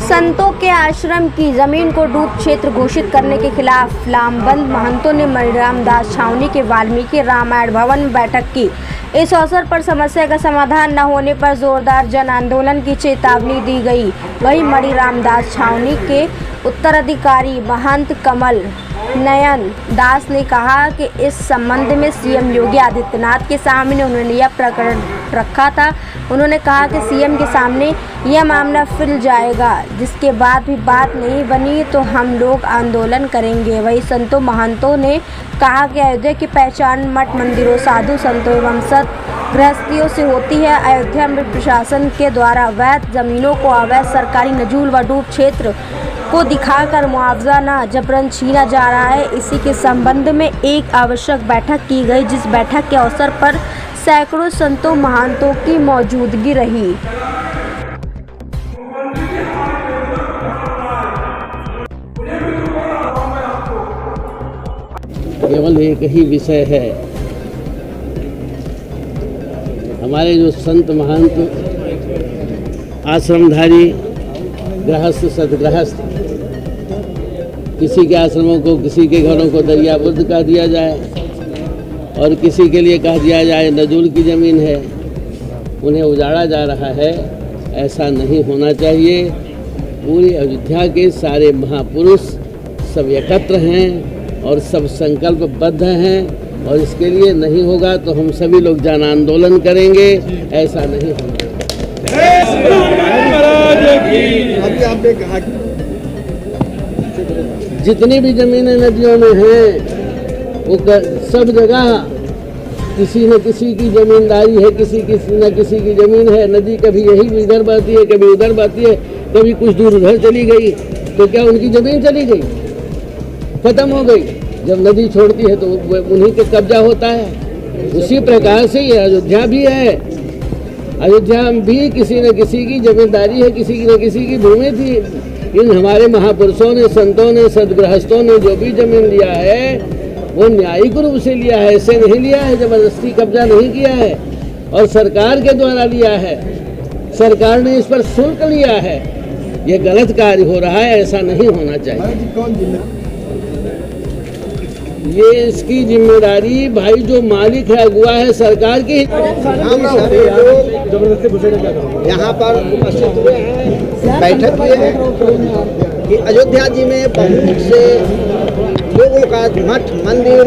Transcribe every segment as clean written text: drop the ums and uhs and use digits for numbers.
संतों के आश्रम की जमीन को डूब क्षेत्र घोषित करने के खिलाफ लामबंद महंतों ने मणिराम दास छावनी के वाल्मीकि रामायण भवन में बैठक की। इस अवसर पर समस्या का समाधान न होने पर जोरदार जन आंदोलन की चेतावनी दी गई। वहीं मणिराम दास छावनी के उत्तराधिकारी महंत कमल नयन दास ने कहा कि इस संबंध में सीएम योगी आदित्यनाथ के सामने उन्होंने यह प्रकरण रखा था। उन्होंने कहा कि सीएम के सामने यह मामला फिर जाएगा, जिसके बाद भी बात नहीं बनी तो हम लोग आंदोलन करेंगे। वहीं संतों महंतों ने कहा कि अयोध्या की पहचान मठ मंदिरों, साधु संतों एवं सत गृहस्थियों से होती है। अयोध्या में प्रशासन के द्वारा अवैध जमीनों को अवैध सरकारी नजूल व डूब क्षेत्र को दिखाकर मुआवजा न जबरन छीना जा रहा है। इसी के संबंध में एक आवश्यक बैठक की गई, जिस बैठक के अवसर पर सैकड़ों संतों महंतों की मौजूदगी रही। केवल एक ही विषय है, हमारे जो संत महंत आश्रमधारी गृहस्थ सदगृहस्थ, किसी के आश्रमों को, किसी के घरों को दरियाबुद्ध कर दिया जाए और किसी के लिए कह दिया जाए नजूल की ज़मीन है, उन्हें उजाड़ा जा रहा है। ऐसा नहीं होना चाहिए। पूरी अयोध्या के सारे महापुरुष सब एकत्र हैं और सब संकल्पबद्ध हैं और इसके लिए नहीं होगा तो हम सभी लोग जन आंदोलन करेंगे। ऐसा नहीं होगा। अभी आपने कहा जितनी भी ज़मीनें नदियों में हैं वो सब जगह किसी न किसी की ज़मींदारी है, किसी न किसी की ज़मीन है। नदी कभी यही इधर बहती है, कभी उधर बहती है, कभी कुछ दूर उधर चली गई, तो क्या उनकी ज़मीन चली गई, खत्म हो गई? जब नदी छोड़ती है तो उन्हीं के कब्जा होता है। उसी प्रकार से ये अयोध्या भी है। अयोध्या भी किसी न किसी की ज़मींदारी है, किसी न किसी की भूमि थी। इन हमारे महापुरुषों ने, संतों ने, सदगृहस्थों ने जो भी ज़मीन लिया है वो न्यायिक रूप से लिया है, ऐसे नहीं लिया है, जबरदस्ती कब्जा नहीं किया है और सरकार के द्वारा लिया है। सरकार ने इस पर शुल्क लिया है। ये गलत कार्य हो रहा है, ऐसा नहीं होना चाहिए। ये इसकी जिम्मेदारी भाई जो मालिक है, अगुआ है सरकार की। हम सभी लोग यहाँ पर उपस्थित हुए हैं, बैठक हुए हैं कि अयोध्या जी में बहुत से लोगों का मठ मंदिर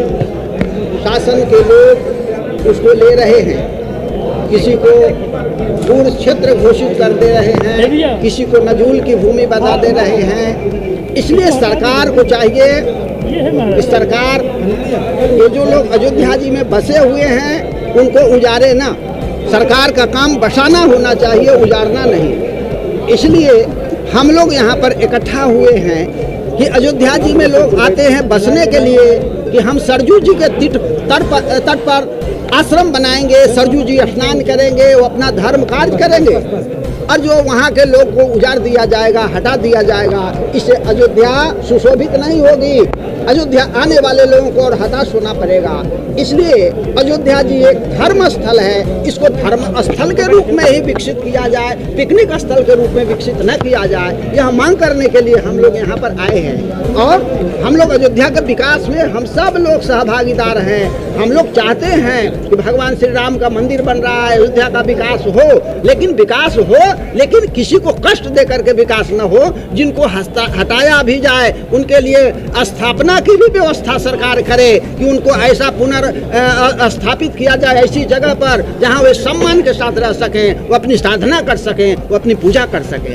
शासन के लोग उसको ले रहे हैं। किसी को दूर क्षेत्र घोषित कर दे रहे हैं, किसी को नजूल की भूमि बता दे रहे हैं। इसलिए सरकार को चाहिए कि सरकार ये जो लोग अयोध्या जी में बसे हुए हैं उनको उजारे ना। सरकार का काम बसाना होना चाहिए, उजारना नहीं। इसलिए हम लोग यहाँ पर इकट्ठा हुए हैं कि अयोध्या जी में लोग आते हैं बसने के लिए कि हम सरजू जी के तट पर आश्रम बनाएंगे, सरजू जी स्नान करेंगे, वो अपना धर्म कार्य करेंगे और जो वहाँ के लोग को उजाड़ दिया जाएगा, हटा दिया जाएगा, इससे अयोध्या सुशोभित नहीं होगी। अयोध्या आने वाले लोगों को और हताश होना पड़ेगा। इसलिए अयोध्या जी एक धर्म स्थल है, इसको धर्म स्थल के रूप में ही विकसित किया जाए, पिकनिक स्थल के रूप में विकसित न किया जाए। यह मांग करने के लिए हम लोग यहाँ पर आए हैं और हम लोग अयोध्या के विकास में हम सब लोग सहभागीदार हैं। हम लोग चाहते हैं कि भगवान श्री राम का मंदिर बन रहा है, अयोध्या का विकास हो, लेकिन विकास हो लेकिन किसी को कष्ट दे करके विकास न हो। जिनको हटाया भी जाए उनके लिए स्थापना की भी व्यवस्था सरकार करे कि उनको ऐसा स्थापित किया जाए ऐसी जगह पर जहां वे सम्मान के साथ रह सकें, वो अपनी साधना कर सकें, वो अपनी पूजा कर सकें।